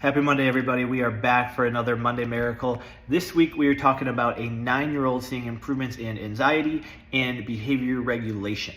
Happy Monday, everybody. We are back for another Monday Miracle. This week, we are talking about a 9-year-old seeing improvements in anxiety and behavior regulation.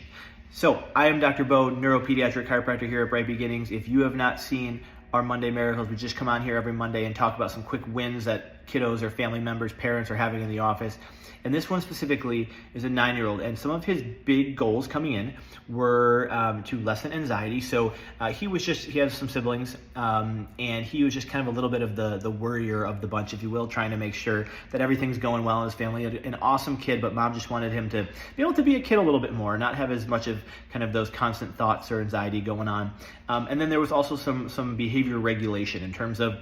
So, I am Dr. Beau, neuropediatric chiropractor here at Bright Beginnings. If you have not seen our Monday Miracles, we just come on here every Monday and talk about some quick wins that kiddos or family members, parents are having in the office. And this one specifically is a 9-year-old, and some of his big goals coming in were to lessen anxiety. So he has some siblings, and he was just kind of a little bit of the worrier of the bunch, if you will, trying to make sure that everything's going well in his family. An awesome kid, but mom just wanted him to be able to be a kid a little bit more, not have as much of kind of those constant thoughts or anxiety going on. And then there was also some behavior regulation in terms of,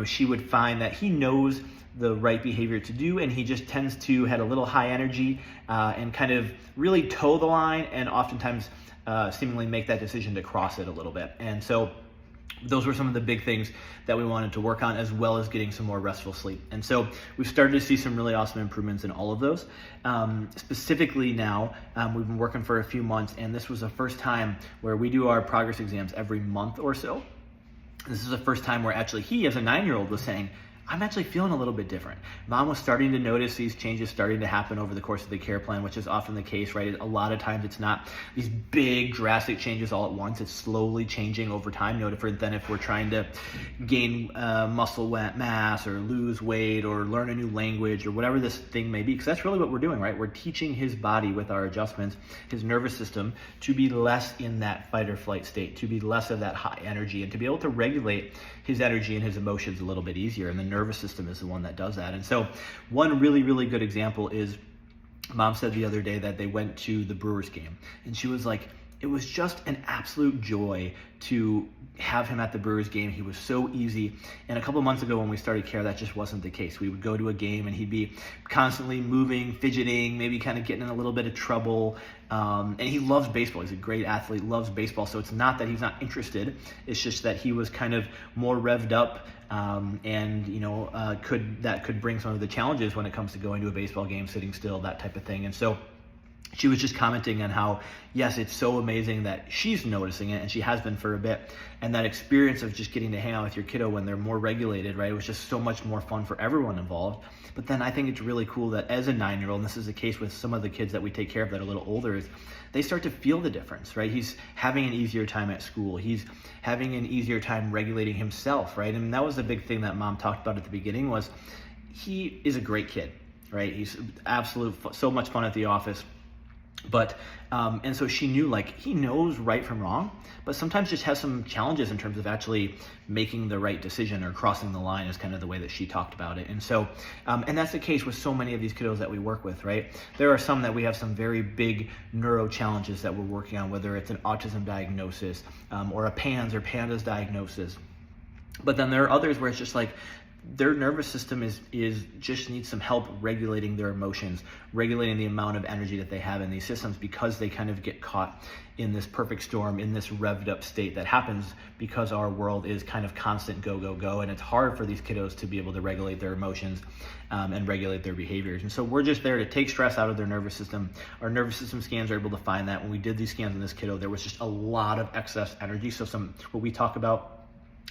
she would find that he knows the right behavior to do, and he just tends to had a little high energy and kind of really toe the line, and oftentimes seemingly make that decision to cross it a little bit. And so those were some of the big things that we wanted to work on, as well as getting some more restful sleep. And so we've started to see some really awesome improvements in all of those. Specifically now, we've been working for a few months, and this was the first time where we do our progress exams every month or so. This is the first time where actually he, as a 9-year-old, was saying, I'm actually feeling a little bit different. Mom was starting to notice these changes starting to happen over the course of the care plan, which is often the case, right? A lot of times it's not these big drastic changes all at once. It's slowly changing over time, no different than if we're trying to gain muscle mass or lose weight or learn a new language or whatever this thing may be, because that's really what we're doing, right? We're teaching his body with our adjustments, his nervous system, to be less in that fight or flight state, to be less of that high energy, and to be able to regulate his energy and his emotions a little bit easier. And the nervous system is the one that does that. And so one really, really good example is mom said the other day that they went to the Brewers game, and she was like, it was just an absolute joy to have him at the Brewers game. He was so easy. And a couple months ago when we started care, that just wasn't the case. We would go to a game and he'd be constantly moving, fidgeting, maybe kind of getting in a little bit of trouble. And he loves baseball. He's a great athlete, loves baseball. So it's not that he's not interested. It's just that he was kind of more revved up, could bring some of the challenges when it comes to going to a baseball game, sitting still, that type of thing. And so she was just commenting on how, yes, it's so amazing that she's noticing it, and she has been for a bit, and that experience of just getting to hang out with your kiddo when they're more regulated, right? It was just so much more fun for everyone involved. But then I think it's really cool that as a 9-year-old, and this is the case with some of the kids that we take care of that are a little older, is they start to feel the difference, right? He's having an easier time at school. He's having an easier time regulating himself, right? And that was the big thing that mom talked about at the beginning, was he is a great kid, right? He's so much fun at the office. But, and so she knew, like, he knows right from wrong, but sometimes just has some challenges in terms of actually making the right decision or crossing the line, is kind of the way that she talked about it. And so, and that's the case with so many of these kiddos that we work with, right? There are some that we have some very big neuro challenges that we're working on, whether it's an autism diagnosis, or a PANS or PANDAS diagnosis. But then there are others where it's just like, their nervous system is just needs some help regulating their emotions, regulating the amount of energy that they have in these systems, because they kind of get caught in this perfect storm, in this revved up state that happens because our world is kind of constant go, go, go. And it's hard for these kiddos to be able to regulate their emotions and regulate their behaviors. And so we're just there to take stress out of their nervous system. Our nervous system scans are able to find that. When we did these scans on this kiddo, there was just a lot of excess energy. So what we talk about,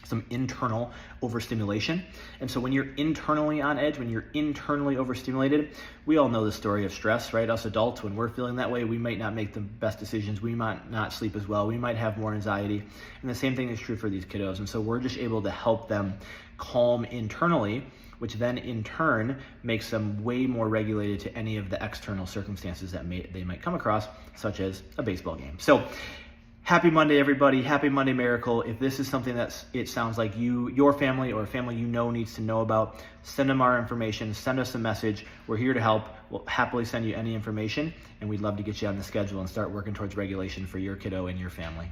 some internal overstimulation. And so when you're internally on edge, when you're internally overstimulated, we all know the story of stress, right? Us adults, when we're feeling that way, we might not make the best decisions. We might not sleep as well. We might have more anxiety. And the same thing is true for these kiddos. And so we're just able to help them calm internally, which then in turn makes them way more regulated to any of the external circumstances that they might come across, such as a baseball game. So happy Monday, everybody. Happy Monday Miracle. If this is something it sounds like your family or a family you know needs to know about, send them our information, send us a message. We're here to help. We'll happily send you any information, and we'd love to get you on the schedule and start working towards regulation for your kiddo and your family.